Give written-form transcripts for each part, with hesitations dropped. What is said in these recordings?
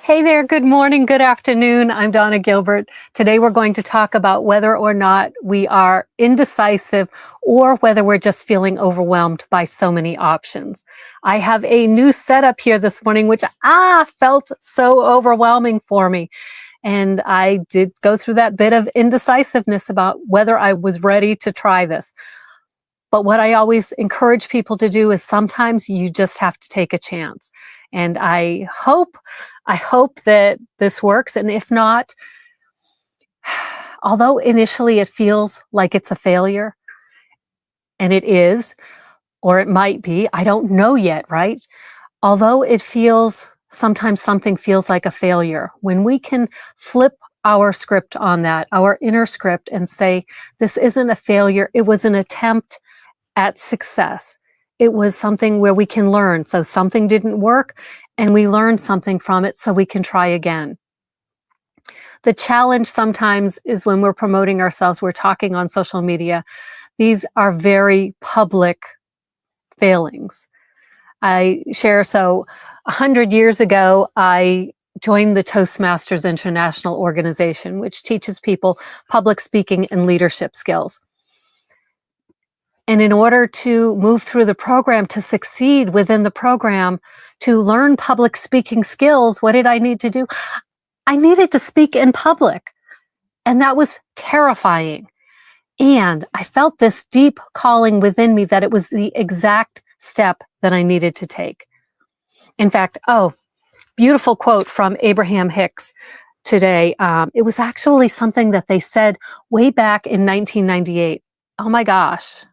Hey there, good morning, good afternoon. I'm Donna Gilbert. Today we're going to talk about whether or not we are indecisive or whether we're just feeling overwhelmed by so many options. I have a new setup here this morning, which felt so overwhelming for me. And I did go through that bit of indecisiveness about whether I was ready to try this. But what I always encourage people to do is sometimes you just have to take a chance. And I hope that this works. And if not, although initially it feels like it's a failure, and it is, or it might be, I don't know yet, right? Although it feels, sometimes something feels like a failure, when we can flip our script on that, our inner script, and say, this isn't a failure, it was an attempt at success. It was something where we can learn. So something didn't work and we learned something from it so we can try again. The challenge sometimes is when we're promoting ourselves, we're talking on social media. These are very public failings. I share, so 100 years ago, I joined the Toastmasters International organization, which teaches people public speaking and leadership skills. And in order to move through the program, to succeed within the program, to learn public speaking skills, what did I need to do? I needed to speak in public. And that was terrifying. And I felt this deep calling within me that it was the exact step that I needed to take. In fact, beautiful quote from Abraham Hicks today. It was actually something that they said way back in 1998. Oh my gosh.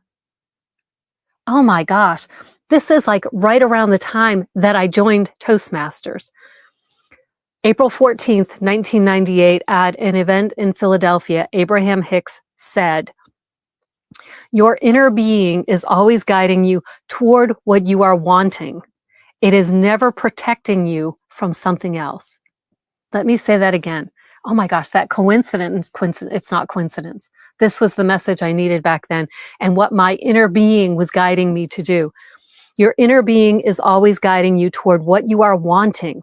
This is like right around the time that I joined Toastmasters. April 14th, 1998, at an event in Philadelphia, Abraham Hicks said, "Your inner being is always guiding you toward what you are wanting. It is never protecting you from something else." Let me say that again. Oh my gosh, that coincidence, it's not coincidence. This was the message I needed back then and what my inner being was guiding me to do. Your inner being is always guiding you toward what you are wanting.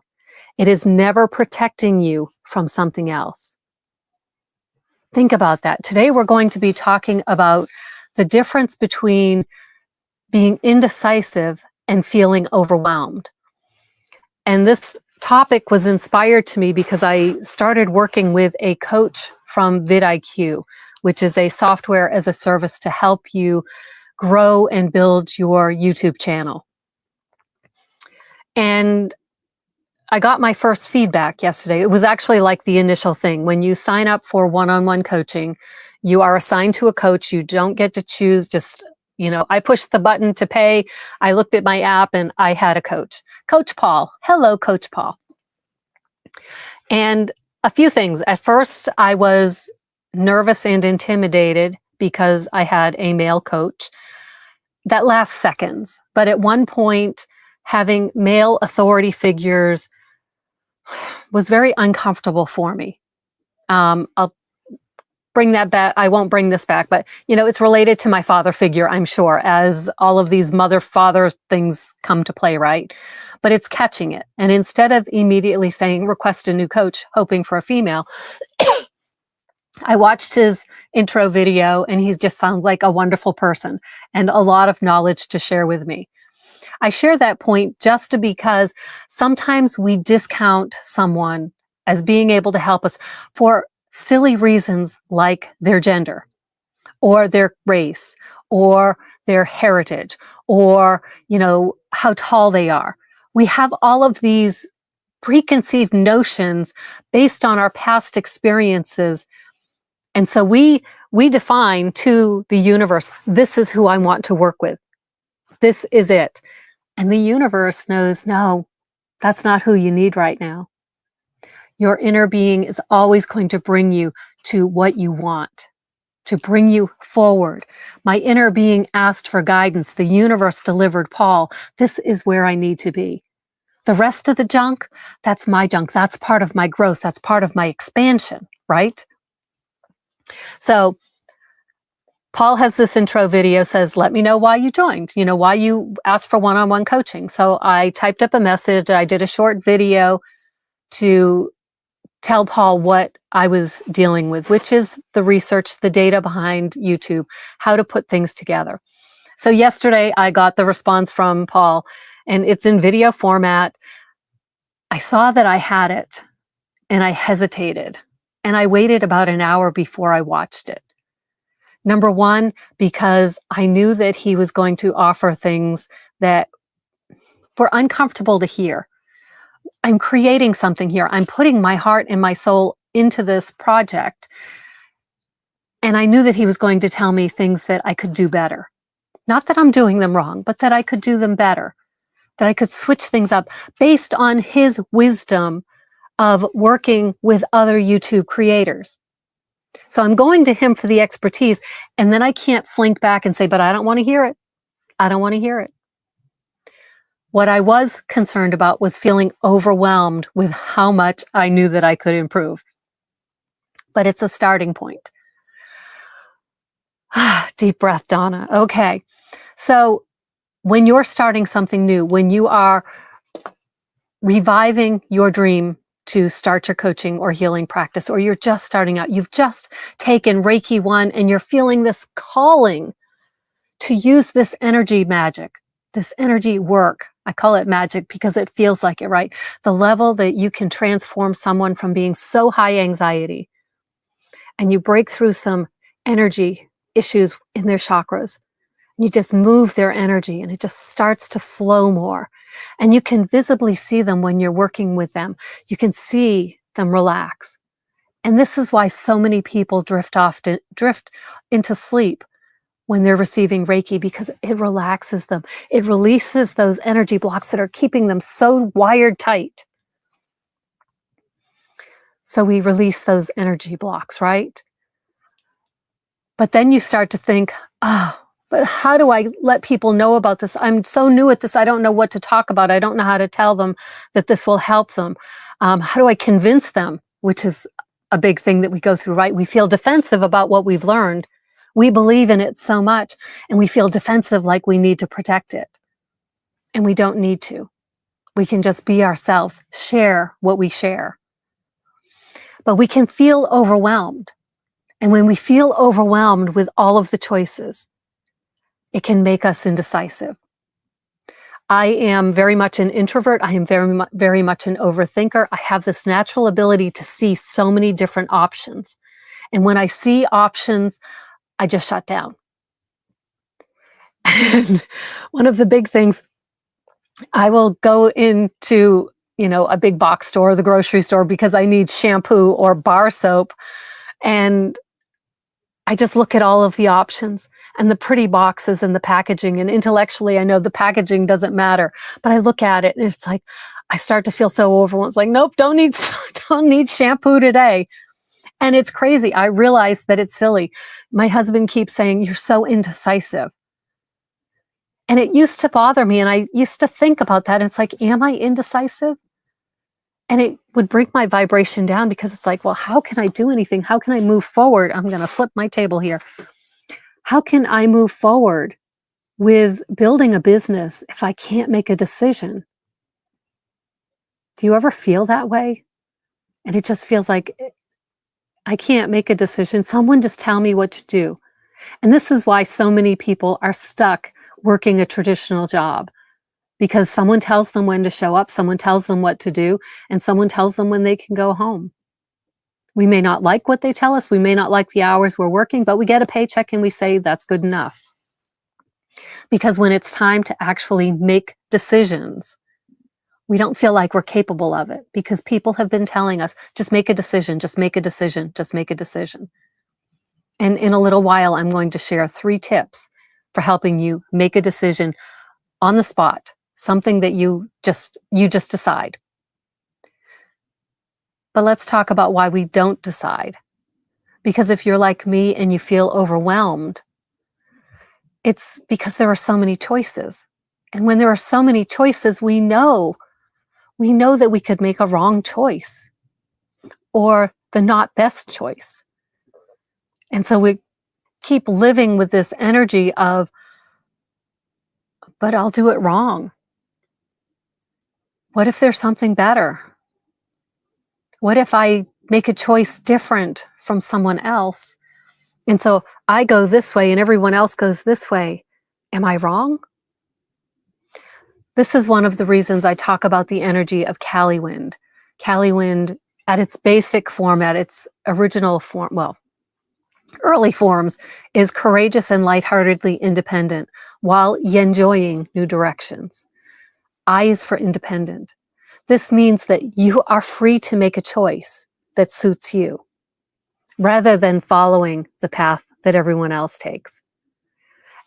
It is never protecting you from something else. Think about that. Today we're going to be talking about the difference between being indecisive and feeling overwhelmed. And this topic was inspired to me because I started working with a coach from VidIQ, which is a software as a service to help you grow and build your YouTube channel. And I got my first feedback yesterday. It was actually like the initial thing. When you sign up for one-on-one coaching, you are assigned to a coach. You don't get to choose, I pushed the button to pay. I looked at my app and I had a coach. Coach Paul. Hello, Coach Paul. And a few things. At first, I was nervous and intimidated because I had a male coach. That lasts seconds. But at one point, having male authority figures was very uncomfortable for me. I'll bring that back. I won't bring this back, but it's related to my father figure, I'm sure, as all of these mother-father things come to play, right? But it's catching it. And instead of immediately saying, request a new coach, hoping for a female, I watched his intro video and he just sounds like a wonderful person and a lot of knowledge to share with me. I share that point just because sometimes we discount someone as being able to help us for silly reasons like their gender or their race or their heritage or, how tall they are. We have all of these preconceived notions based on our past experiences. And so we define to the universe, this is who I want to work with. This is it. And the universe knows, no, that's not who you need right now. Your inner being is always going to bring you to what you want, to bring you forward. My inner being asked for guidance. The universe delivered Paul. This is where I need to be. The rest of the junk, that's my junk. That's part of my growth. That's part of my expansion, right? So Paul has this intro video, says, let me know why you joined, why you asked for one-on-one coaching. So I typed up a message. I did a short video to tell Paul what I was dealing with, which is the research, the data behind YouTube, how to put things together. So yesterday I got the response from Paul, and it's in video format. I saw that I had it, and I hesitated, and I waited about an hour before I watched it. Number one, because I knew that he was going to offer things that were uncomfortable to hear. I'm creating something here. I'm putting my heart and my soul into this project. And I knew that he was going to tell me things that I could do better. Not that I'm doing them wrong, but that I could do them better, that I could switch things up based on his wisdom of working with other YouTube creators. So I'm going to him for the expertise, and then I can't slink back and say, but I don't want to hear it. I don't want to hear it. What I was concerned about was feeling overwhelmed with how much I knew that I could improve. But it's a starting point. Deep breath, Donna. Okay. So when you're starting something new, when you are reviving your dream to start your coaching or healing practice, or you're just starting out, you've just taken Reiki 1 and you're feeling this calling to use this energy magic, this energy work. I call it magic because it feels like it, right? The level that you can transform someone from being so high anxiety and you break through some energy issues in their chakras. And you just move their energy and it just starts to flow more. And you can visibly see them when you're working with them. You can see them relax. And this is why so many people drift into sleep when they're receiving Reiki, because it relaxes them. It releases those energy blocks that are keeping them so wired tight. So we release those energy blocks, right? But then you start to think, but how do I let people know about this? I'm so new at this. I don't know what to talk about. I don't know how to tell them that this will help them. How do I convince them? Which is a big thing that we go through, right? We feel defensive about what we've learned. We believe in it so much, and we feel defensive like we need to protect it. And we don't need to. We can just be ourselves, share what we share. But we can feel overwhelmed. And when we feel overwhelmed with all of the choices, it can make us indecisive. I am very much an introvert. I am very much an overthinker. I have this natural ability to see so many different options. And when I see options, I just shut down. And one of the big things, I will go into, a big box store, the grocery store, because I need shampoo or bar soap. And I just look at all of the options and the pretty boxes and the packaging. And intellectually, I know the packaging doesn't matter, but I look at it and it's like, I start to feel so overwhelmed. It's like, nope, don't need shampoo today. And it's crazy. I realize that it's silly. My husband keeps saying, you're so indecisive. And it used to bother me. And I used to think about that. And it's like, am I indecisive? And it would bring my vibration down because it's like, well, how can I do anything? How can I move forward? I'm going to flip my table here. How can I move forward with building a business if I can't make a decision? Do you ever feel that way? And it just feels like I can't make a decision. Someone just tell me what to do. And this is why so many people are stuck working a traditional job, because someone tells them when to show up, someone tells them what to do, and someone tells them when they can go home. We may not like what they tell us. We may not like the hours we're working, but we get a paycheck and we say that's good enough. Because when it's time to actually make decisions, we don't feel like we're capable of it, because people have been telling us, just make a decision, just make a decision, just make a decision. And in a little while, I'm going to share 3 tips for helping you make a decision on the spot, something that you just decide. But let's talk about why we don't decide. Because if you're like me and you feel overwhelmed, it's because there are so many choices. And when there are so many choices, we know that we could make a wrong choice or the not best choice. And so we keep living with this energy of, but I'll do it wrong. What if there's something better? What if I make a choice different from someone else? And so I go this way and everyone else goes this way. Am I wrong? This is one of the reasons I talk about the energy of Cali wind. Cali wind, at its basic form, at its original form, well, early forms, is courageous and lightheartedly independent while enjoying new directions. I is for independent. This means that you are free to make a choice that suits you rather than following the path that everyone else takes.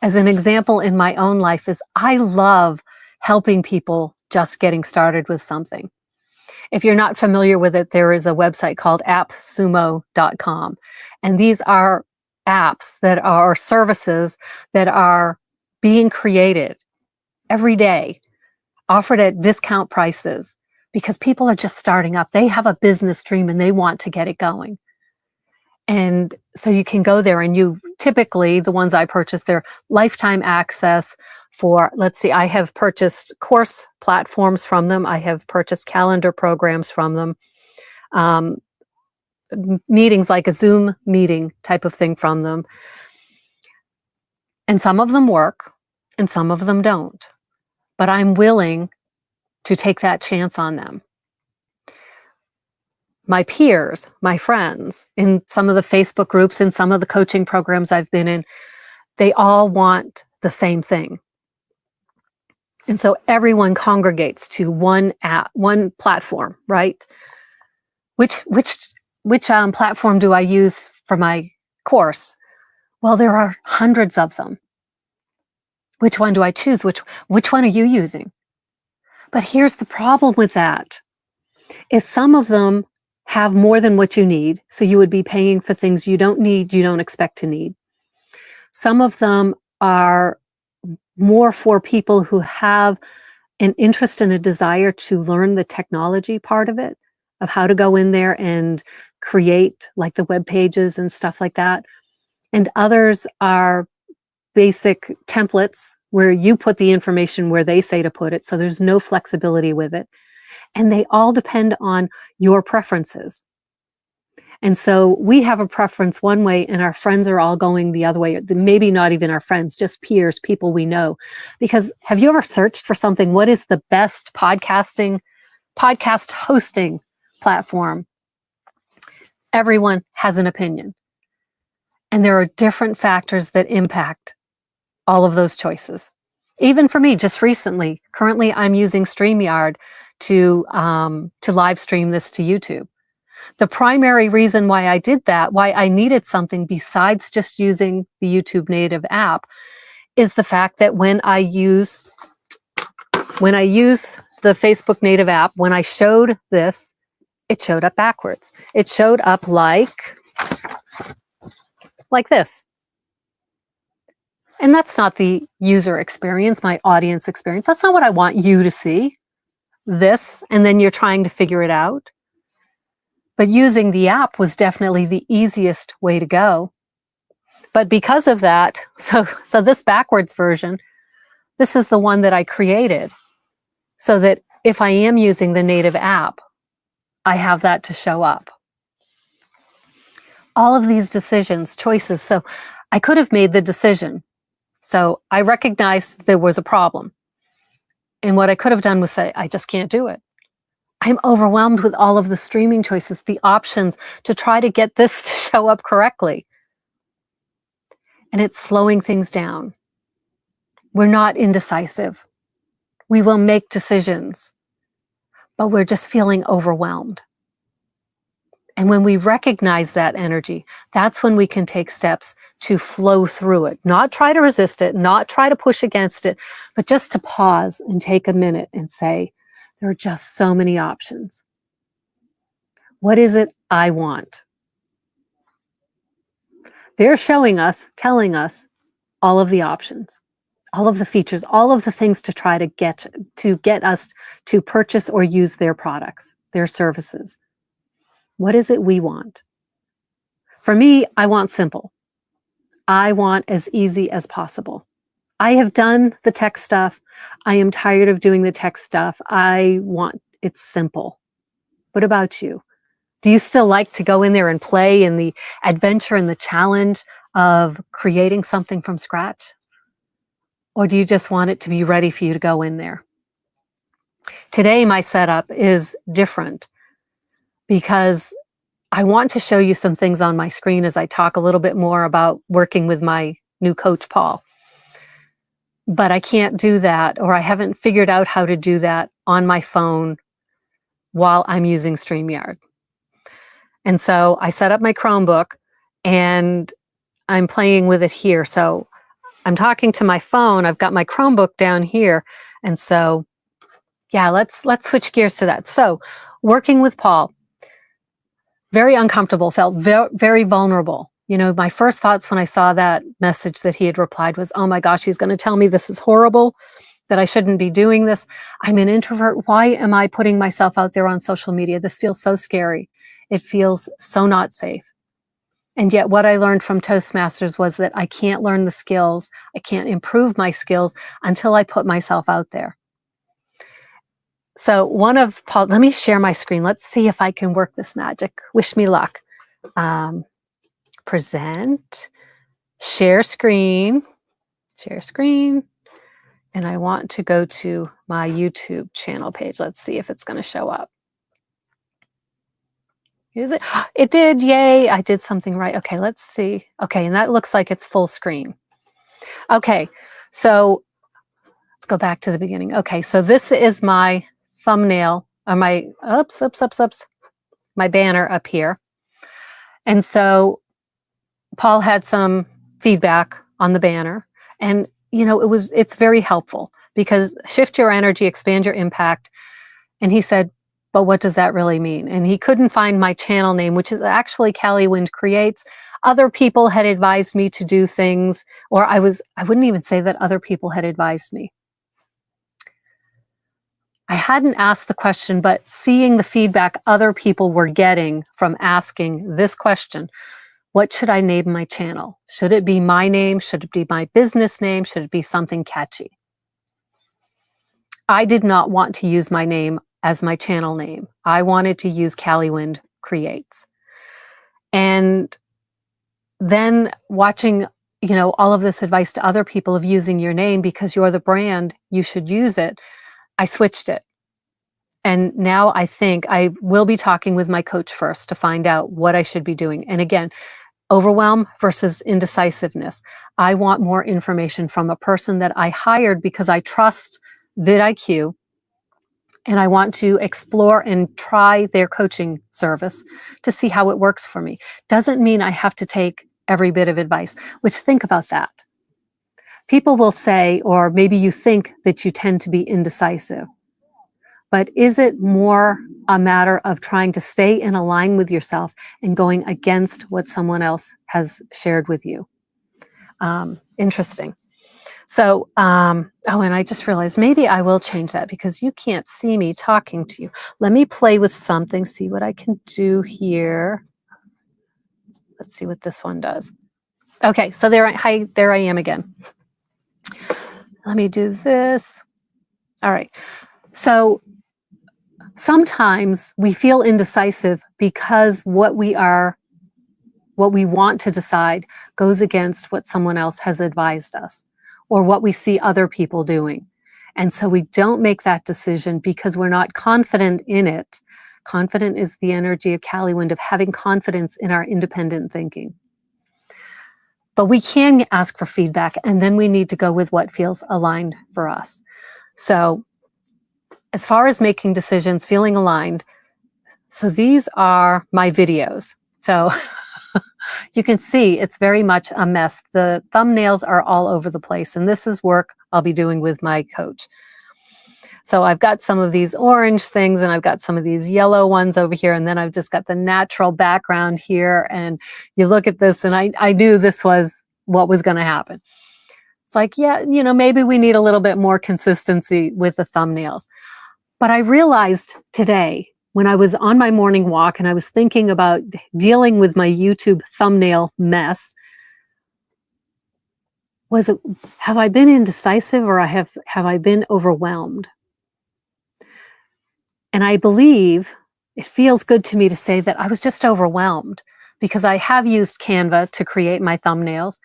As an example in my own life is I love helping people just getting started with something. If you're not familiar with it, there is a website called appsumo.com. And these are apps that are services that are being created every day, offered at discount prices because people are just starting up. They have a business dream and they want to get it going. And so you can go there and you typically, the ones I purchased, they're lifetime access for, let's see, I have purchased course platforms from them. I have purchased calendar programs from them. Meetings like a Zoom meeting type of thing from them. And some of them work and some of them don't. But I'm willing to take that chance on them. My peers, my friends, in some of the Facebook groups, in some of the coaching programs I've been in, they all want the same thing. And so everyone congregates to one app, one platform, right? Which platform do I use for my course? Well, there are hundreds of them. Which one do I choose? Which one are you using? But here's the problem with that, is some of them have more than what you need. So you would be paying for things you don't need, you don't expect to need. Some of them are more for people who have an interest and a desire to learn the technology part of it, of how to go in there and create like the web pages and stuff like that. And others are basic templates where you put the information where they say to put it. So there's no flexibility with it. And they all depend on your preferences. And so we have a preference one way and our friends are all going the other way. Maybe not even our friends, just peers, people we know. Because have you ever searched for something? What is the best podcast hosting platform? Everyone has an opinion. And there are different factors that impact all of those choices. Even for me, just recently, currently I'm using StreamYard to live stream this to YouTube. The primary reason why I did that, why I needed something besides just using the YouTube native app, is the fact that when I use the Facebook native app, when I showed this, it showed up backwards. It showed up like this. And that's not the user experience, my audience experience. That's not what I want you to see. This, and then you're trying to figure it out. But using the app was definitely the easiest way to go. But because of that, so this backwards version, this is the one that I created so that if I am using the native app, I have that to show up. All of these decisions, choices. So I could have made the decision. So I recognized there was a problem. And what I could have done was say, I just can't do it. I'm overwhelmed with all of the streaming choices, the options to try to get this to show up correctly. And it's slowing things down. We're not indecisive. We will make decisions, but we're just feeling overwhelmed. And when we recognize that energy, that's when we can take steps to flow through it, not try to resist it, not try to push against it, but just to pause and take a minute and say, there are just so many options. What is it I want? They're showing us, telling us all of the options, all of the features, all of the things to try to get us to purchase or use their products, their services. What is it we want? For me, I want simple. I want as easy as possible. I have done the tech stuff. I am tired of doing the tech stuff. I want it simple. What about you? Do you still like to go in there and play in the adventure and the challenge of creating something from scratch? Or do you just want it to be ready for you to go in there? Today, my setup is different because I want to show you some things on my screen as I talk a little bit more about working with my new coach, Paul. But I can't do that, or I haven't figured out how to do that on my phone while I'm using StreamYard. And so I set up my Chromebook and I'm playing with it here. So I'm talking to my phone. I've got my Chromebook down here. And so, yeah, let's switch gears to that. So working with Paul, very uncomfortable, felt very, very vulnerable. You know, my first thoughts when I saw that message that he had replied was, oh my gosh, he's going to tell me this is horrible, that I shouldn't be doing this. I'm an introvert. Why am I putting myself out there on social media? This feels so scary. It feels so not safe. And yet what I learned from Toastmasters was that I can't learn the skills, I can't improve my skills until I put myself out there. So Paul, let me share my screen. Let's see if I can work this magic. Wish me luck. Present, share screen, and I want to go to my YouTube channel page. Let's see if it's going to show up. Is it? It did. Yay. I did something right. Okay, let's see. Okay, and that looks like it's full screen. Okay, so let's go back to the beginning. Okay, so this is my thumbnail, or my, my banner up here. And so Paul had some feedback on the banner, and you know, it's very helpful because shift your energy, expand your impact. And he said, but what does that really mean? And he couldn't find my channel name, which is actually Callie Wind Creates. Other people had advised me to do things, or I wouldn't even say that other people had advised me. I hadn't asked the question, but seeing the feedback other people were getting from asking this question, what should I name my channel? Should it be my name? Should it be my business name? Should it be something catchy? I did not want to use my name as my channel name. I wanted to use Callie Wind Creates. And then watching, you know, all of this advice to other people of using your name because you're the brand, you should use it. I switched it. And now I think I will be talking with my coach first to find out what I should be doing. And again, overwhelm versus indecisiveness. I want more information from a person that I hired because I trust VidIQ, and I want to explore and try their coaching service to see how it works for me. Doesn't mean I have to take every bit of advice, which, think about that. People will say, or maybe you think that you tend to be indecisive, but is it more a matter of trying to stay in line with yourself and going against what someone else has shared with you? Interesting. So, oh, and I just realized maybe I will change that because you can't see me talking to you. Let me play with something, see what I can do here. Let's see what this one does. Okay, so there I am again. Let me do this. All right. So sometimes we feel indecisive because what we want to decide goes against what someone else has advised us or what we see other people doing. And so we don't make that decision because we're not confident in it. Confident is the energy of Callie Wind, of having confidence in our independent thinking. But we can ask for feedback, and then we need to go with what feels aligned for us. So as far as making decisions, feeling aligned, so these are my videos. So you can see it's very much a mess. The thumbnails are all over the place, and this is work I'll be doing with my coach. So I've got some of these orange things, and I've got some of these yellow ones over here, and then I've just got the natural background here. And you look at this, and I knew this was what was going to happen. It's like, yeah, you know, maybe we need a little bit more consistency with the thumbnails. But I realized today, when I was on my morning walk and I was thinking about dealing with my YouTube thumbnail mess, have I been indecisive, or have I been overwhelmed? And I believe it feels good to me to say that I was just overwhelmed because I have used Canva to create my thumbnails,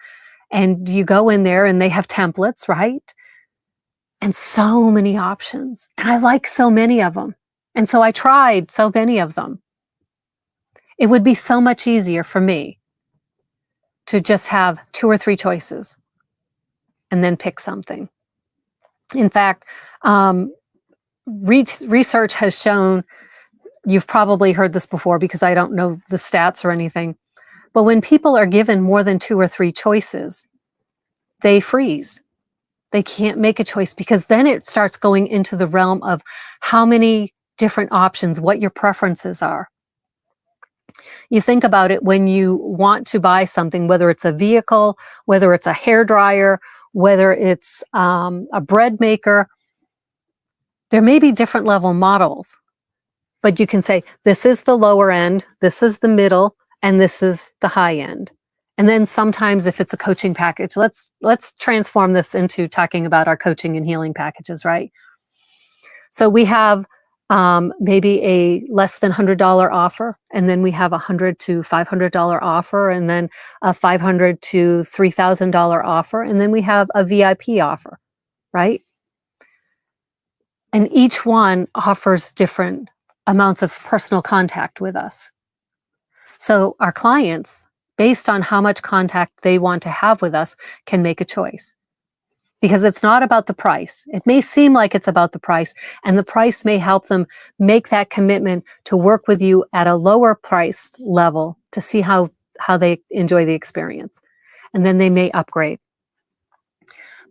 and you go in there and they have templates, right? And so many options. And I like so many of them. And so I tried so many of them. It would be so much easier for me to just have 2 or 3 choices and then pick something. In fact, research has shown, you've probably heard this before because I don't know the stats or anything, but when people are given more than 2 or 3 choices, they freeze. They can't make a choice because then it starts going into the realm of how many different options, what your preferences are. You think about it when you want to buy something, whether it's a vehicle, whether it's a hairdryer, whether it's a bread maker, there may be different level models, but you can say, this is the lower end, this is the middle, and this is the high end. And then sometimes if it's a coaching package, let's transform this into talking about our coaching and healing packages, right? So we have maybe a less than $100 offer, and then we have a $100 to $500 offer, and then a $500 to $3,000 offer, and then we have a VIP offer, right? And each one offers different amounts of personal contact with us. So our clients, based on how much contact they want to have with us, can make a choice. Because it's not about the price. It may seem like it's about the price, and the price may help them make that commitment to work with you at a lower price level to see how they enjoy the experience. And then they may upgrade.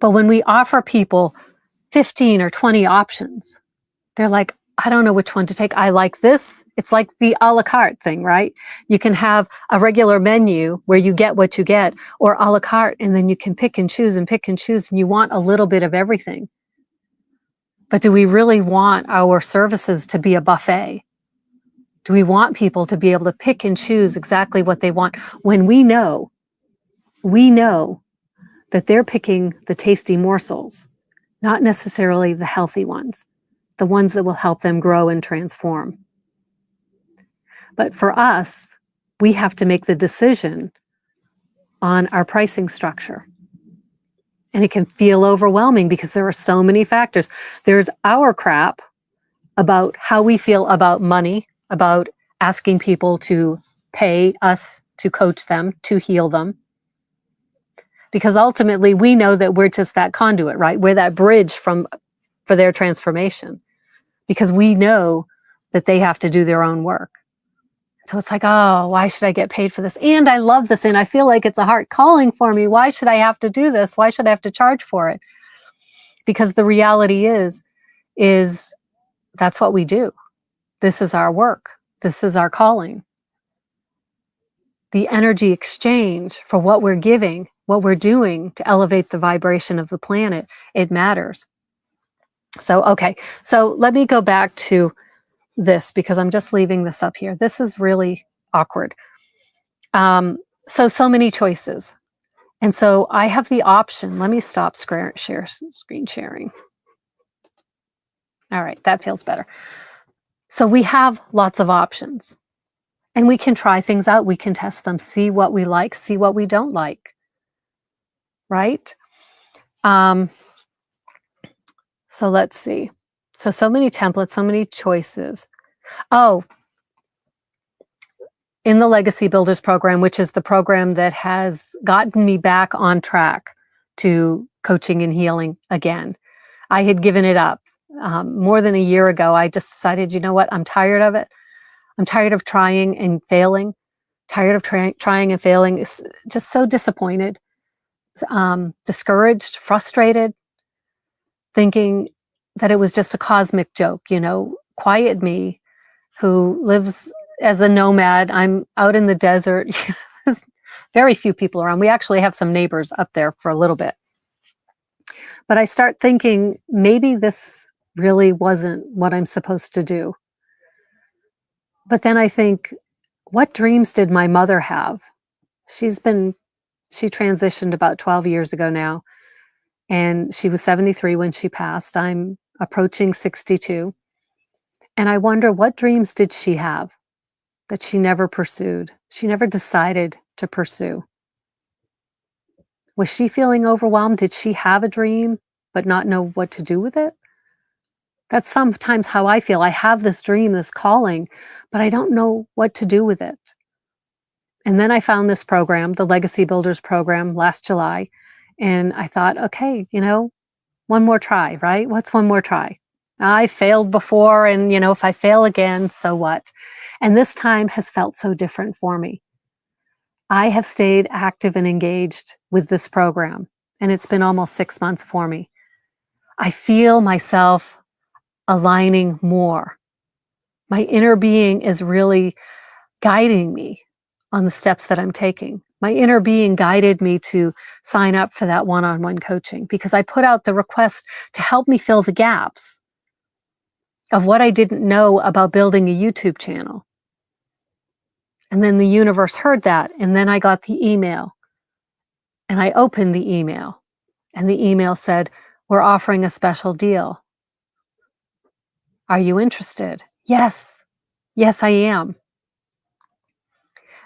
But when we offer people 15 or 20 options, they're like, I don't know which one to take. I like this. It's like the a la carte thing, right? You can have a regular menu where you get what you get, or a la carte, and then you can pick and choose and pick and choose, and you want a little bit of everything. But do we really want our services to be a buffet? Do we want people to be able to pick and choose exactly what they want when we know that they're picking the tasty morsels, not necessarily the healthy ones, the ones that will help them grow and transform? But for us, we have to make the decision on our pricing structure. And it can feel overwhelming because there are so many factors. There's our crap about how we feel about money, about asking people to pay us to coach them, to heal them. Because ultimately we know that we're just that conduit, right? We're that bridge for their transformation. Because we know that they have to do their own work. So it's like, oh, why should I get paid for this? And I love this, and I feel like it's a heart calling for me. Why should I have to do this? Why should I have to charge for it? Because the reality is that's what we do. This is our work. This is our calling. The energy exchange for what we're giving, what we're doing to elevate the vibration of the planet, it matters. So, okay. So let me go back to this because I'm just leaving this up here. This is really awkward. So many choices. And so I have the option. Let me stop screen sharing. All right, that feels better. So we have lots of options, and we can try things out. We can test them, see what we like, see what we don't like, right? So let's see. So many templates, so many choices. Oh, in the Legacy Builders program, which is the program that has gotten me back on track to coaching and healing again. I had given it up more than a year ago. I just decided, you know what? I'm tired of it. I'm tired of trying and failing, tired of trying and failing. It's just so disappointed, discouraged, frustrated, thinking that it was just a cosmic joke, quiet me who lives as a nomad. I'm out in the desert. There's very few people around. We actually have some neighbors up there for a little bit. But I start thinking maybe this really wasn't what I'm supposed to do. But then I think, what dreams did my mother have? She transitioned about 12 years ago now, and she was 73 when she passed. I'm approaching 62. And I wonder, what dreams did she have that she never pursued? She never decided to pursue. Was she feeling overwhelmed? Did she have a dream but not know what to do with it? That's sometimes how I feel. I have this dream, this calling, but I don't know what to do with it. And then I found this program, the Legacy Builders program, last July. And I thought, okay, one more try, right? What's one more try? I failed before, and if I fail again, so what? And this time has felt so different for me. I have stayed active and engaged with this program, and it's been almost 6 months for me. I feel myself aligning more. My inner being is really guiding me on the steps that I'm taking. My inner being guided me to sign up for that one-on-one coaching because I put out the request to help me fill the gaps of what I didn't know about building a YouTube channel. And then the universe heard that, and then I got the email. And I opened the email, and the email said, "We're offering a special deal. Are you interested?" Yes. Yes, I am.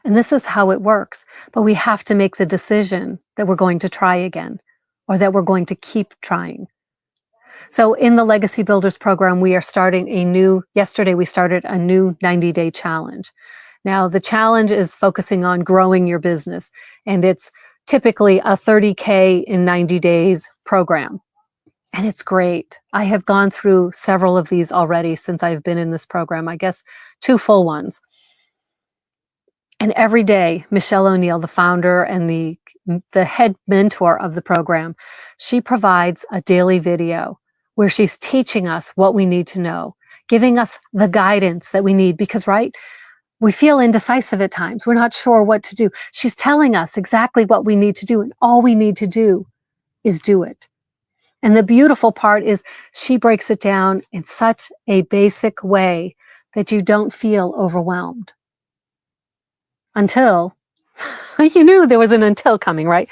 And this is how it works. But we have to make the decision that we're going to try again, or that we're going to keep trying. So in the Legacy Builders program, we are starting yesterday we started a new 90-day challenge. Now, the challenge is focusing on growing your business, and it's typically a 30K in 90 days program. And it's great. I have gone through several of these already since I've been in this program, I guess 2 full ones. And every day, Michelle O'Neill, the founder and the head mentor of the program, she provides a daily video where she's teaching us what we need to know, giving us the guidance that we need because, right, we feel indecisive at times. We're not sure what to do. She's telling us exactly what we need to do, and all we need to do is do it. And the beautiful part is she breaks it down in such a basic way that you don't feel overwhelmed. Until you knew there was an until coming, right?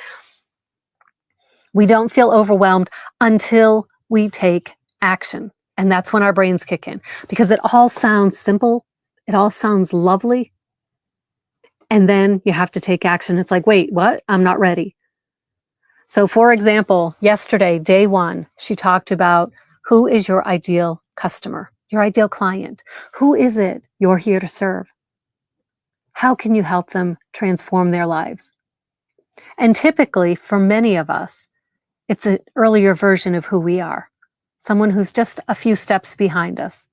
We don't feel overwhelmed until we take action. And that's when our brains kick in because it all sounds simple. It all sounds lovely. And then you have to take action. It's like, wait, what? I'm not ready. So for example, yesterday, day 1, she talked about who is your ideal customer, your ideal client. Who is it you're here to serve? How can you help them transform their lives? And typically, for many of us, it's an earlier version of who we are, someone who's just a few steps behind us,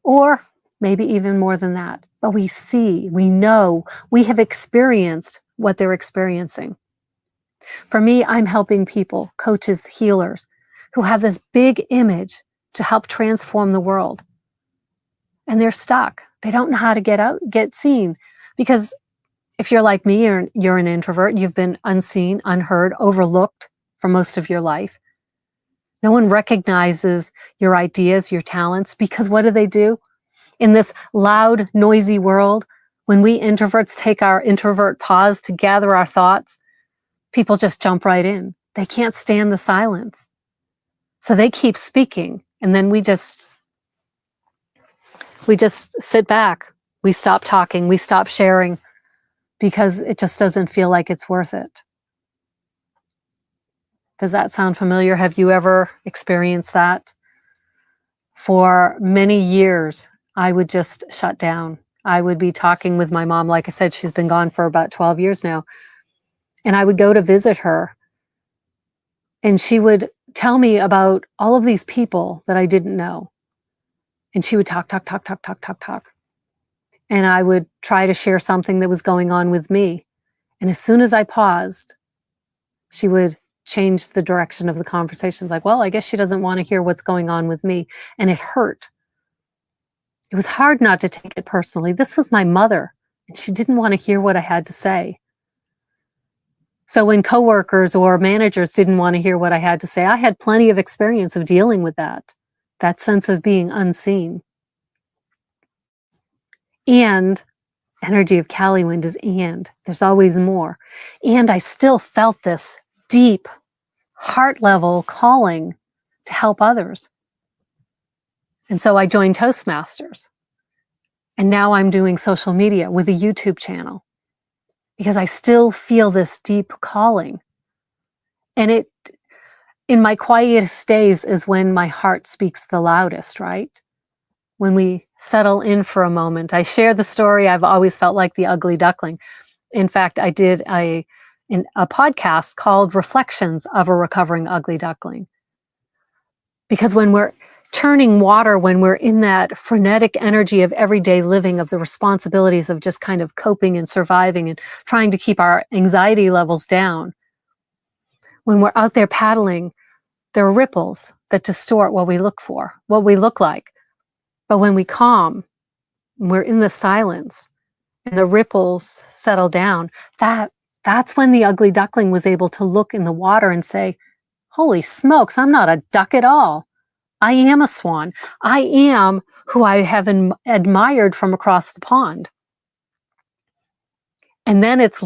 or maybe even more than that. But we see, we know, we have experienced what they're experiencing. For me, I'm helping people, coaches, healers, who have this big image to help transform the world. And they're stuck. They don't know how to get seen. Because if you're like me, you're an introvert, you've been unseen, unheard, overlooked for most of your life. No one recognizes your ideas, your talents, because what do? In this loud, noisy world, when we introverts take our introvert pause to gather our thoughts, people just jump right in. They can't stand the silence. So they keep speaking, and then we just sit back. We stop talking, we stop sharing, because it just doesn't feel like it's worth it. Does that sound familiar? Have you ever experienced that? For many years, I would just shut down. I would be talking with my mom. Like I said, she's been gone for about 12 years now. And I would go to visit her, and she would tell me about all of these people that I didn't know. And she would talk. And I would try to share something that was going on with me. And as soon as I paused, she would change the direction of the conversation. It's like, well, I guess she doesn't want to hear what's going on with me. And it hurt. It was hard not to take it personally. This was my mother, and she didn't want to hear what I had to say. So when coworkers or managers didn't want to hear what I had to say, I had plenty of experience of dealing with that sense of being unseen. And energy of Cali wind is and. There's always more. And I still felt this deep, heart level calling to help others. And so I joined Toastmasters. And now I'm doing social media with a YouTube channel because I still feel this deep calling. And it, in my quietest days, is when my heart speaks the loudest, right? When we settle in for a moment. I share the story. I've always felt like the ugly duckling. In fact, I did a podcast called Reflections of a Recovering Ugly Duckling. Because when we're churning water, when we're in that frenetic energy of everyday living, of the responsibilities of just kind of coping and surviving and trying to keep our anxiety levels down, when we're out there paddling, there are ripples that distort what we look for, what we look like. But when we calm, we're in the silence and the ripples settle down, that's when the ugly duckling was able to look in the water and say, holy smokes, I'm not a duck at all. I am a swan. I am who I have admired from across the pond. And then it's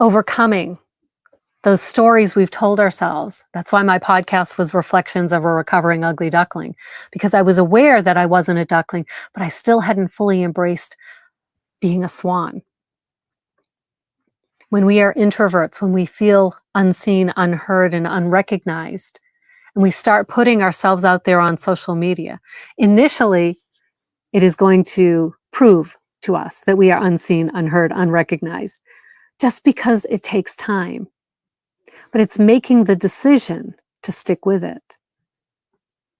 overcoming those stories we've told ourselves. That's why my podcast was Reflections of a Recovering Ugly Duckling, because I was aware that I wasn't a duckling, but I still hadn't fully embraced being a swan. When we are introverts, when we feel unseen, unheard, and unrecognized, and we start putting ourselves out there on social media, initially, it is going to prove to us that we are unseen, unheard, unrecognized, just because it takes time. But it's making the decision to stick with it,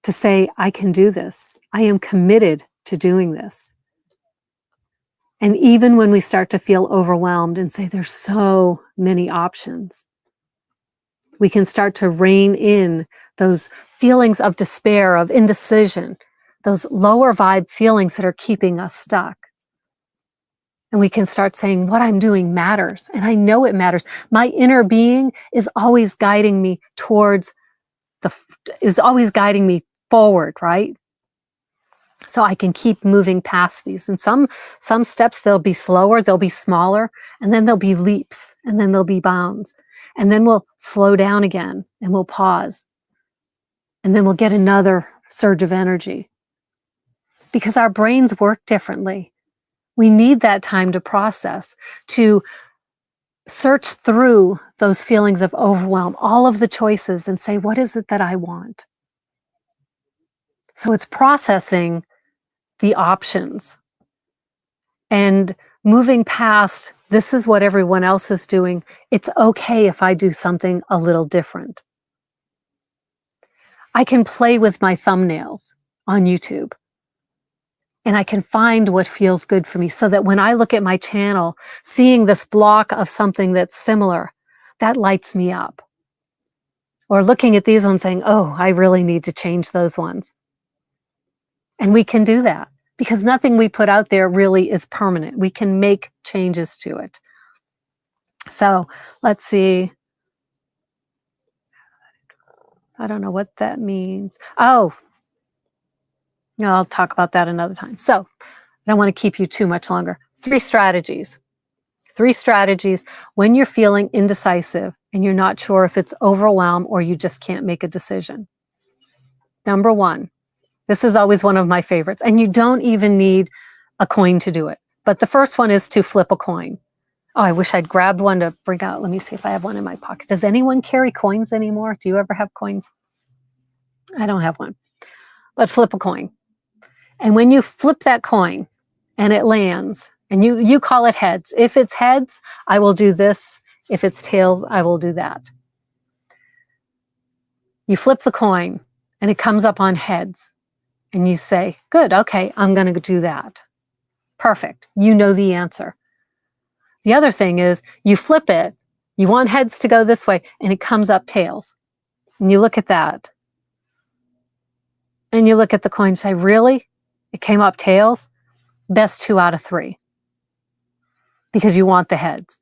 to say, I can do this. I am committed to doing this. And even when we start to feel overwhelmed and say, there's so many options, we can start to rein in those feelings of despair, of indecision, those lower vibe feelings that are keeping us stuck. And we can start saying, what I'm doing matters. And I know it matters. My inner being is always guiding me is always guiding me forward, right? So I can keep moving past these. And some steps, they'll be slower, they'll be smaller, and then there'll be leaps, and then there'll be bounds. And then we'll slow down again, and we'll pause. And then we'll get another surge of energy. Because our brains work differently. We need that time to process, to search through those feelings of overwhelm, all of the choices, and say, what is it that I want? So it's processing the options and moving past, this is what everyone else is doing. It's okay if I do something a little different. I can play with my thumbnails on YouTube. And I can find what feels good for me so that when I look at my channel, seeing this block of something that's similar, that lights me up. Or looking at these ones saying, oh, I really need to change those ones. And we can do that because nothing we put out there really is permanent. We can make changes to it. So let's see. I don't know what that means. Oh, no, I'll talk about that another time. So I don't want to keep you too much longer. 3 strategies. 3 strategies when you're feeling indecisive and you're not sure if it's overwhelm or you just can't make a decision. Number 1, this is always one of my favorites, and you don't even need a coin to do it. But the first one is to flip a coin. Oh, I wish I'd grabbed one to bring out. Let me see if I have one in my pocket. Does anyone carry coins anymore? Do you ever have coins? I don't have one. But flip a coin. And when you flip that coin and it lands, and you call it heads. If it's heads, I will do this. If it's tails, I will do that. You flip the coin and it comes up on heads. And you say, good, okay, I'm going to do that. Perfect. You know the answer. The other thing is you flip it. You want heads to go this way and it comes up tails. And you look at that. And you look at the coin and say, really? It came up tails? Best 2 out of 3. Because you want the heads.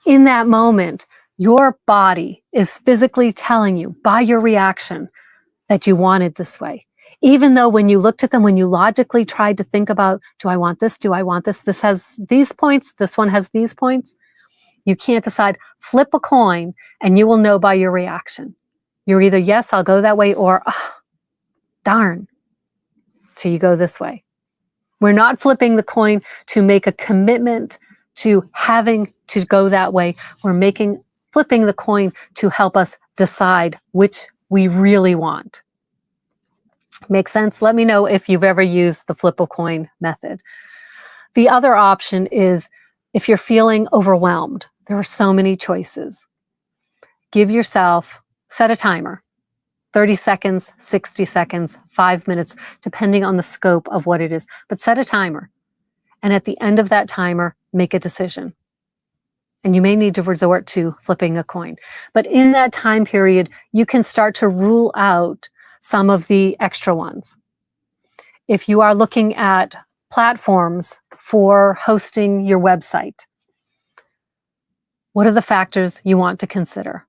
In that moment, your body is physically telling you by your reaction that you want it this way. Even though when you looked at them, when you logically tried to think about, do I want this? Do I want this? This has these points. This one has these points. You can't decide. Flip a coin and you will know by your reaction. You're either, yes, I'll go that way, or, oh, darn, So you go this way. We're not flipping the coin to make a commitment to having to go that way. We're flipping the coin to help us decide which we really want. Make sense? Let me know if you've ever used the flip a coin method. The other option is if you're feeling overwhelmed. There are so many choices. Set a timer. 30 seconds, 60 seconds, 5 minutes, depending on the scope of what it is. But set a timer. And at the end of that timer, make a decision. And you may need to resort to flipping a coin. But in that time period, you can start to rule out some of the extra ones. If you are looking at platforms for hosting your website, what are the factors you want to consider?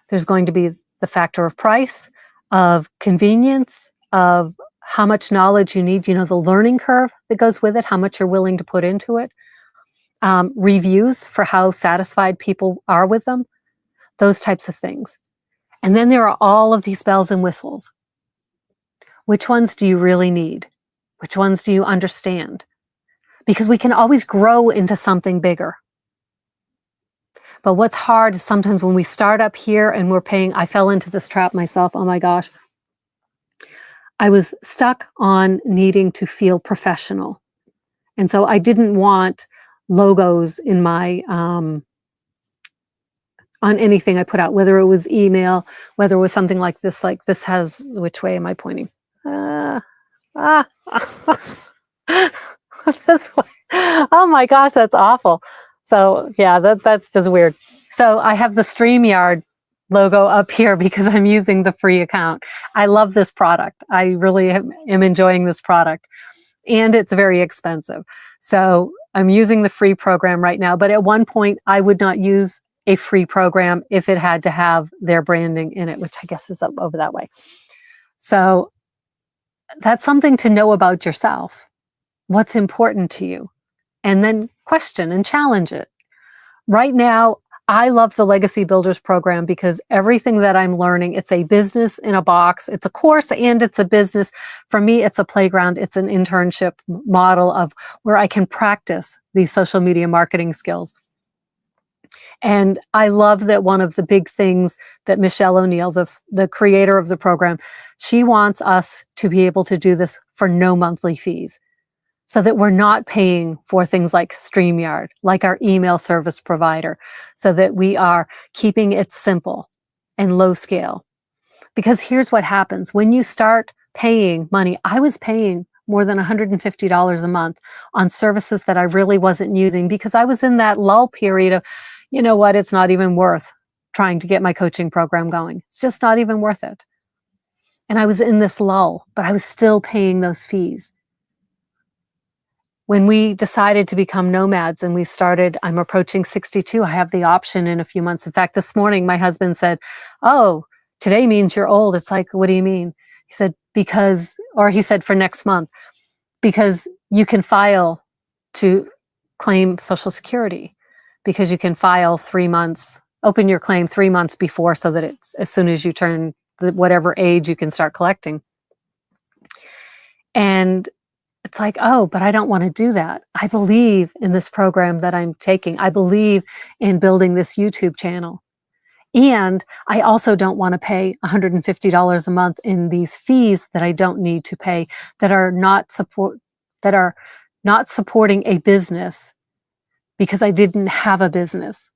There's going to be the factor of price, of convenience, of how much knowledge you need, the learning curve that goes with it, how much you're willing to put into it, reviews for how satisfied people are with them, those types of things. And then there are all of these bells and whistles. Which ones do you really need? Which ones do you understand? Because we can always grow into something bigger. But what's hard is sometimes when we start up here and I fell into this trap myself. Oh my gosh. I was stuck on needing to feel professional. And so I didn't want logos in my, on anything I put out, whether it was email, whether it was something like this which way am I pointing? This way. Oh my gosh, that's awful. So yeah, that's just weird. So I have the StreamYard logo up here because I'm using the free account. I love this product. I really am enjoying this product, and it's very expensive. So I'm using the free program right now, but at one point I would not use a free program if it had to have their branding in it, which I guess is up over that way. So that's something to know about yourself. What's important to you? And then question and challenge it. Right now, I love the Legacy Builders program because everything that I'm learning, it's a business in a box. It's a course and it's a business. For me, it's a playground. It's an internship model of where I can practice these social media marketing skills. And I love that one of the big things that Michelle O'Neill, the creator of the program, she wants us to be able to do this for no monthly fees, so that we're not paying for things like StreamYard, like our email service provider, so that we are keeping it simple and low scale. Because here's what happens. When you start paying money, I was paying more than $150 a month on services that I really wasn't using because I was in that lull period of, you know what, it's not even worth trying to get my coaching program going. It's just not even worth it. And I was in this lull, but I was still paying those fees. When we decided to become nomads and I'm approaching 62, I have the option in a few months. In fact, this morning, my husband said, "Oh, today means you're old." It's like, what do you mean? He said, he said for next month, because you can file to claim Social Security, because you can file 3 months, open your claim 3 months before, so that it's as soon as you turn whatever age you can start collecting. And it's like, oh, but I don't want to do that. I believe in this program that I'm taking. I believe in building this YouTube channel. And I also don't want to pay $150 a month in these fees that I don't need to pay, that are not supporting a business because I didn't have a business.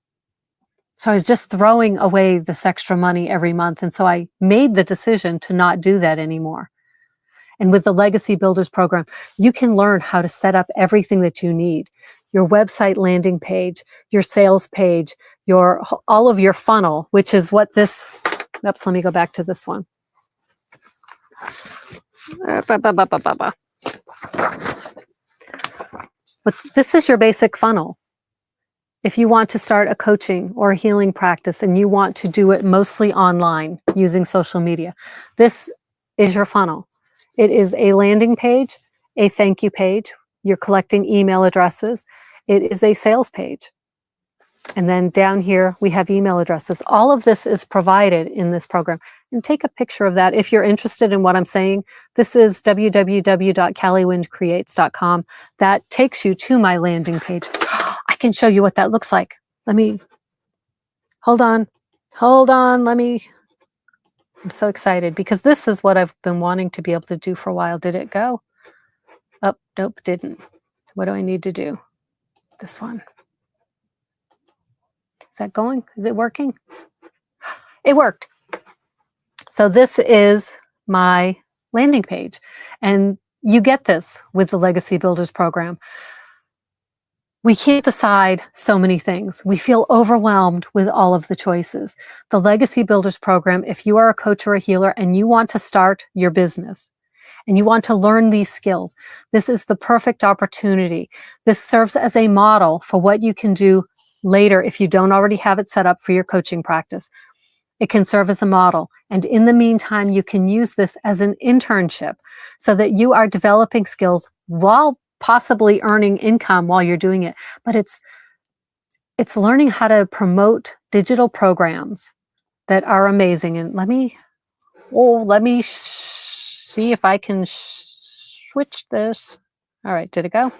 So I was just throwing away this extra money every month. And so I made the decision to not do that anymore. And with the Legacy Builders program, you can learn how to set up everything that you need. Your website landing page, your sales page, all of your funnel, which is what this, let me go back to this one. But this is your basic funnel. If you want to start a coaching or a healing practice and you want to do it mostly online using social media, this is your funnel. It is a landing page, a thank you page. You're collecting email addresses. It is a sales page. And then down here, we have email addresses. All of this is provided in this program. And take a picture of that if you're interested in what I'm saying. This is www.callywindcreates.com. That takes you to my landing page. I can show you what that looks like. Let me, hold on, I'm so excited because this is what I've been wanting to be able to do for a while. Did it go? Oh, nope, didn't. What do I need to do? This one. Is that going? Is it working? It worked. So this is my landing page. And you get this with the Legacy Builders program. We can't decide so many things. We feel overwhelmed with all of the choices. The Legacy Builders program, if you are a coach or a healer and you want to start your business and you want to learn these skills, this is the perfect opportunity. This serves as a model for what you can do later if you don't already have it set up for your coaching practice. It can serve as a model. And in the meantime, you can use this as an internship so that you are developing skills while possibly earning income while you're doing it. But it's learning how to promote digital programs that are amazing. And let me see if I can switch this. All right, did it go?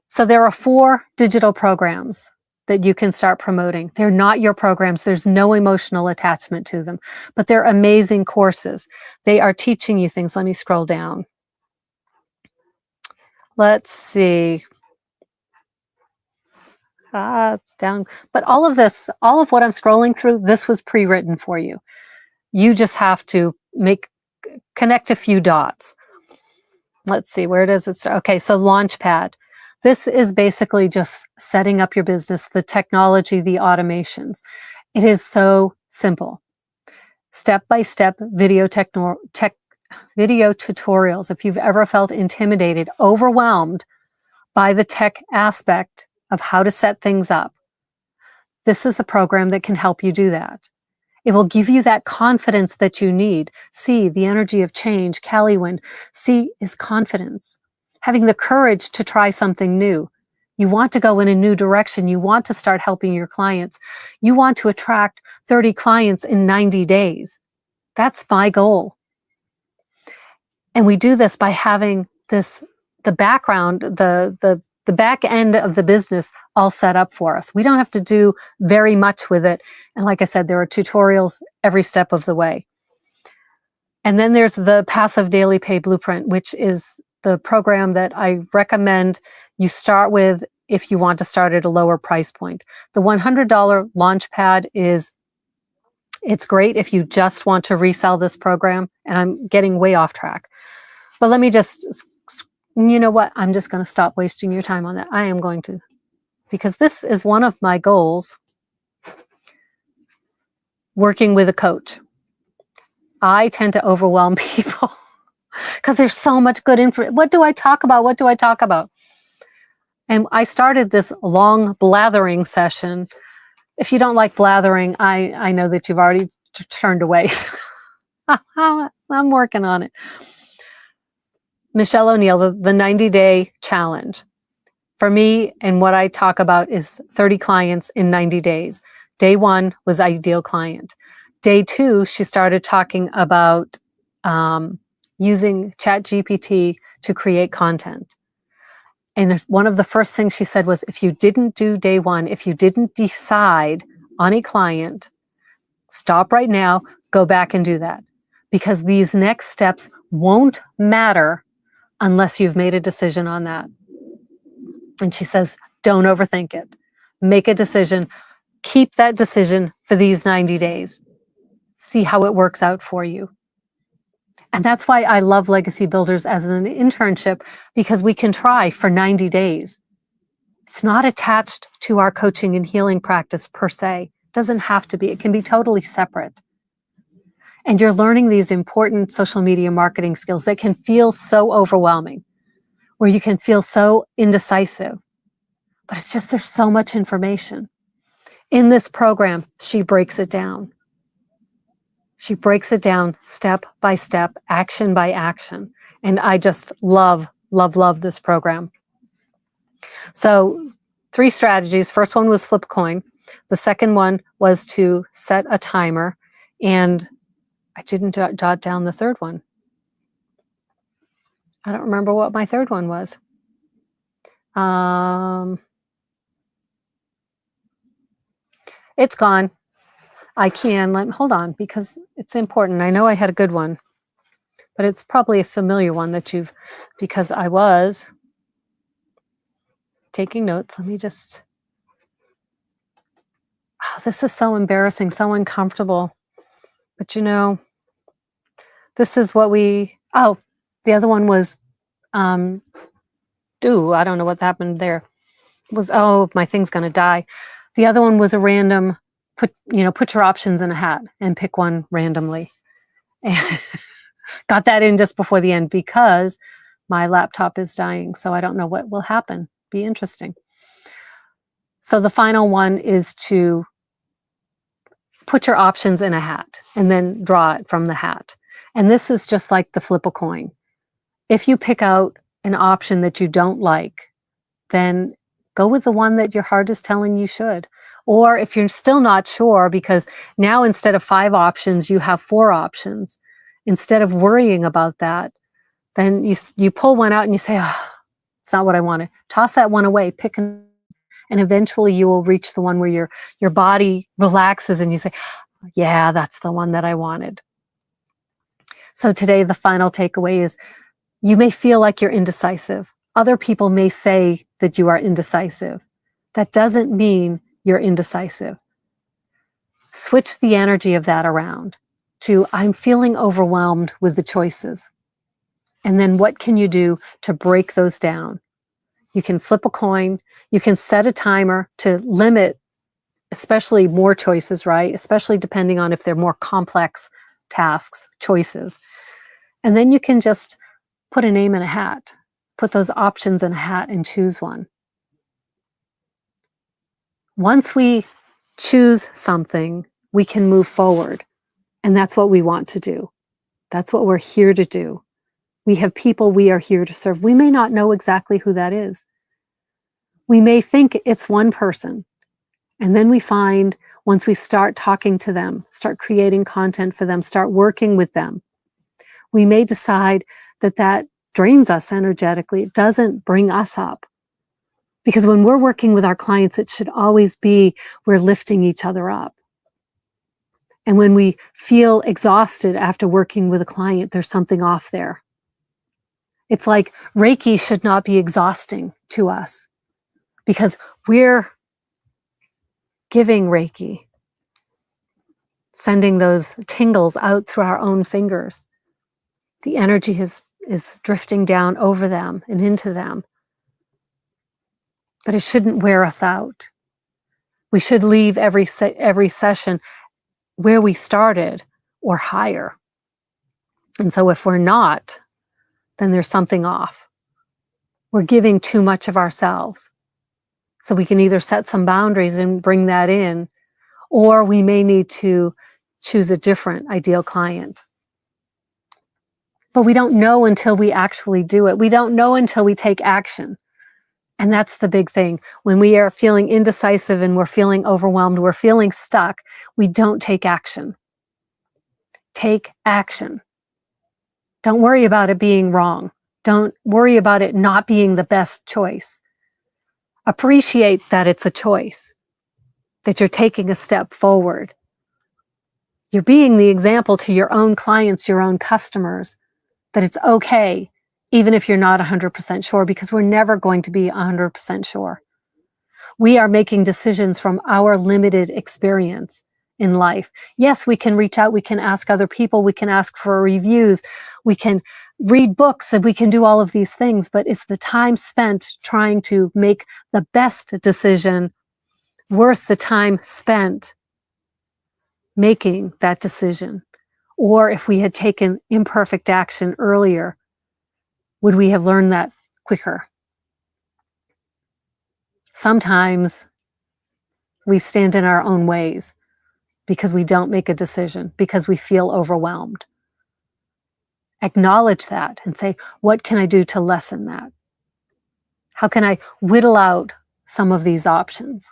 So there are 4 digital programs that you can start promoting. They're not your programs. There's no emotional attachment to them, but they're amazing courses. They are teaching you things. Let me scroll down. Let's see. It's down. But all of this, all of what I'm scrolling through, this was pre-written for you. You just have to connect a few dots. Let's see, where does it start? Okay, so Launchpad. This is basically just setting up your business, the technology, the automations. It is so simple. Step-by-step video tutorials. If you've ever felt intimidated, overwhelmed by the tech aspect of how to set things up, this is a program that can help you do that. It will give you that confidence that you need. C, the energy of change, Callie-Wind. C is confidence. Having the courage to try something new. You want to go in a new direction. You want to start helping your clients. You want to attract 30 clients in 90 days. That's my goal. And we do this by having the background, the back end of the business all set up for us. We don't have to do very much with it. And like I said, there are tutorials every step of the way. And then there's the Passive Daily Pay Blueprint, which is the program that I recommend you start with if you want to start at a lower price point. The $100 Launchpad it's great if you just want to resell this program, and I'm getting way off track. But let me just, you know what? I'm just going to stop wasting your time on that. I am going to, because this is one of my goals, working with a coach. I tend to overwhelm people because there's so much good info. What do I talk about? What do I talk about? And I started this long blathering session. If you don't like blathering, I know that you've already turned away. I'm working on it. Michelle O'Neill, the 90-day challenge. For me, and what I talk about is 30 clients in 90 days. Day 1 was ideal client. Day 2, she started talking about using ChatGPT to create content. And one of the first things she said was, if you didn't do day 1, if you didn't decide on a client, stop right now, go back and do that. Because these next steps won't matter unless you've made a decision on that. And she says, don't overthink it. Make a decision. Keep that decision for these 90 days. See how it works out for you. And that's why I love Legacy Builders as an internship, because we can try for 90 days. It's not attached to our coaching and healing practice per se. It doesn't have to be. It can be totally separate. And you're learning these important social media marketing skills that can feel so overwhelming, where you can feel so indecisive. But it's just, there's so much information. In this program, she breaks it down. She breaks it down step by step, action by action. And I just love, love, love this program. So 3 strategies. First one was flip a coin. The second one was to set a timer. And I didn't jot down the third one. I don't remember what my third one was. It's gone. I can hold on, because it's important. I know I had a good one, but it's probably a familiar one that because I was taking notes. Let me just, this is so embarrassing, so uncomfortable. But this is what the other one was, I don't know what happened there. My thing's going to die. The other one was a random, put your options in a hat and pick one randomly. And got that in just before the end because my laptop is dying. So I don't know what will happen. Be interesting. So the final one is to put your options in a hat and then draw it from the hat. And this is just like the flip a coin. If you pick out an option that you don't like, then go with the one that your heart is telling you should. Or if you're still not sure, because now instead of 5 options, you have 4 options. Instead of worrying about that, then you pull one out and you say, it's not what I wanted. Toss that one away, and eventually you will reach the one where your body relaxes and you say, yeah, that's the one that I wanted. So today, the final takeaway is you may feel like you're indecisive. Other people may say that you are indecisive. That doesn't mean you're indecisive. Switch the energy of that around to, I'm feeling overwhelmed with the choices. And then what can you do to break those down? You can flip a coin. You can set a timer to limit, especially more choices, right? Especially depending on if they're more complex tasks, choices. And then you can just put a name in a hat. Put those options in a hat and choose one. Once we choose something, we can move forward. And that's what we want to do. That's what we're here to do. We have people we are here to serve. We may not know exactly who that is. We may think it's one person. And then we find, once we start talking to them, start creating content for them, start working with them, we may decide that drains us energetically. It doesn't bring us up. Because when we're working with our clients, it should always be we're lifting each other up. And when we feel exhausted after working with a client, there's something off there. It's like Reiki should not be exhausting to us because we're giving Reiki, sending those tingles out through our own fingers. The energy is drifting down over them and into them. But it shouldn't wear us out. We should leave every session where we started or higher. And so if we're not, then there's something off. We're giving too much of ourselves. So we can either set some boundaries and bring that in, or we may need to choose a different ideal client. But we don't know until we actually do it. We don't know until we take action. And that's the big thing. When we are feeling indecisive and we're feeling overwhelmed, we're feeling stuck, we don't take action. Take action. Don't worry about it being wrong. Don't worry about it not being the best choice. Appreciate that it's a choice, that you're taking a step forward. You're being the example to your own clients, your own customers, that it's okay, even if you're not 100% sure, because we're never going to be 100% sure. We are making decisions from our limited experience in life. Yes, we can reach out, we can ask other people, we can ask for reviews, we can read books, and we can do all of these things, but it's the time spent trying to make the best decision worth the time spent making that decision. Or if we had taken imperfect action earlier, would we have learned that quicker? Sometimes we stand in our own ways because we don't make a decision, because we feel overwhelmed. Acknowledge that and say, what can I do to lessen that? How can I whittle out some of these options.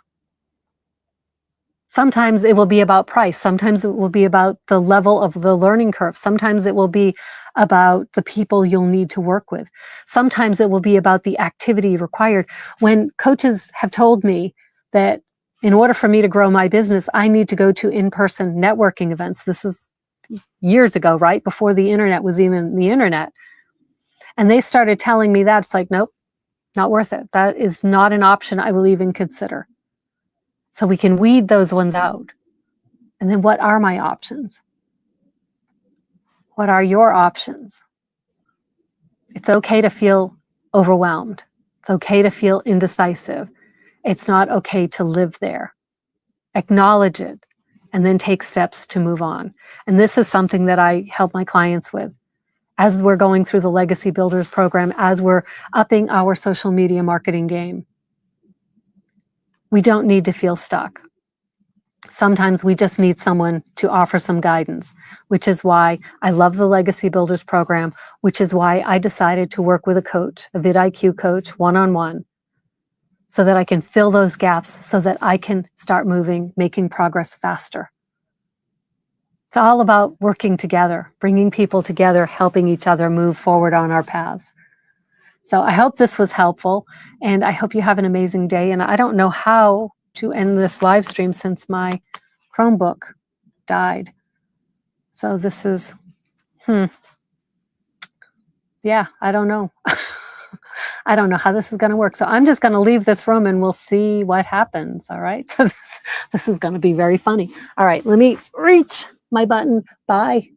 Sometimes it will be about price. Sometimes it will be about the level of the learning curve. Sometimes it will be about the people you'll need to work with. Sometimes it will be about the activity required. When coaches have told me that in order for me to grow my business, I need to go to in-person networking events. This is years ago, right? Before the internet was even the internet. And they started telling me that. It's like, nope, not worth it. That is not an option I will even consider. So we can weed those ones out. And then what are my options? What are your options? It's okay to feel overwhelmed. It's okay to feel indecisive. It's not okay to live there. Acknowledge it and then take steps to move on. And this is something that I help my clients with as we're going through the Legacy Builders program, as we're upping our social media marketing game. We don't need to feel stuck. Sometimes we just need someone to offer some guidance, which is why I love the Legacy Builders program, which is why I decided to work with a coach, a VidIQ coach, one-on-one, so that I can fill those gaps, so that I can start moving, making progress faster. It's all about working together, bringing people together, helping each other move forward on our paths. So I hope this was helpful, and I hope you have an amazing day. And I don't know how to end this live stream since my Chromebook died. So this is, yeah, I don't know. I don't know how this is going to work. So I'm just going to leave this room and we'll see what happens. All right. So this is going to be very funny. All right. Let me reach my button. Bye.